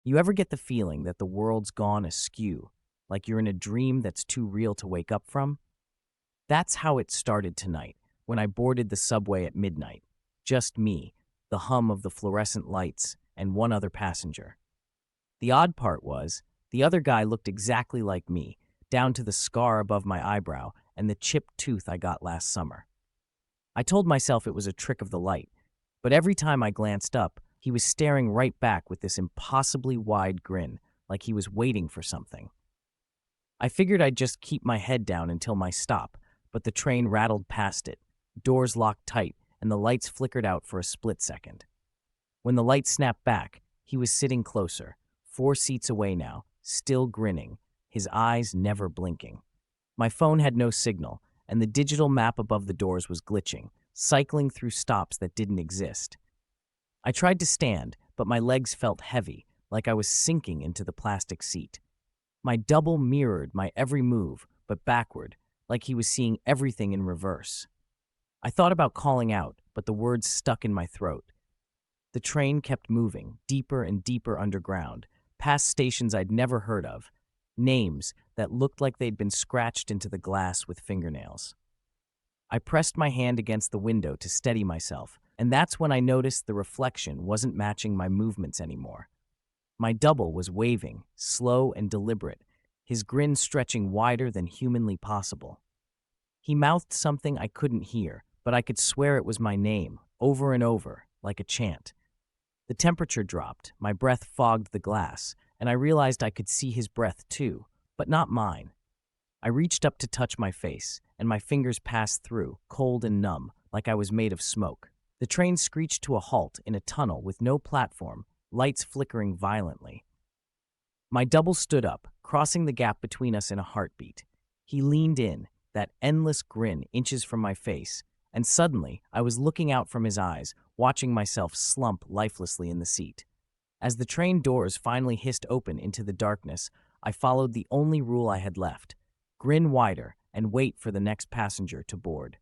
You ever get the feeling that the world's gone askew, like you're in a dream that's too real to wake up from? That's how it started tonight, when I boarded the subway at midnight. Just me, the hum of the fluorescent lights, and one other passenger. The odd part was, the other guy looked exactly like me, down to the scar above my eyebrow and the chipped tooth I got last summer. I told myself it was a trick of the light, but every time I glanced up, he was staring right back with this impossibly wide grin, like he was waiting for something. I figured I'd just keep my head down until my stop, but the train rattled past it, doors locked tight, and the lights flickered out for a split second. When the light snapped back, he was sitting closer, 4 seats away now, still grinning, his eyes never blinking. My phone had no signal, and the digital map above the doors was glitching, cycling through stops that didn't exist. I tried to stand, but my legs felt heavy, like I was sinking into the plastic seat. My double mirrored my every move, but backward, like he was seeing everything in reverse. I thought about calling out, but the words stuck in my throat. The train kept moving, deeper and deeper underground, past stations I'd never heard of, names that looked like they'd been scratched into the glass with fingernails. I pressed my hand against the window to steady myself, and that's when I noticed the reflection wasn't matching my movements anymore. My double was waving, slow and deliberate, his grin stretching wider than humanly possible. He mouthed something I couldn't hear, but I could swear it was my name, over and over, like a chant. The temperature dropped, my breath fogged the glass, and I realized I could see his breath too, but not mine. I reached up to touch my face, and my fingers passed through, cold and numb, like I was made of smoke. The train screeched to a halt in a tunnel with no platform, lights flickering violently. My double stood up, crossing the gap between us in a heartbeat. He leaned in, that endless grin inches from my face, and suddenly I was looking out from his eyes, watching myself slump lifelessly in the seat. As the train doors finally hissed open into the darkness, I followed the only rule I had left: grin wider and wait for the next passenger to board.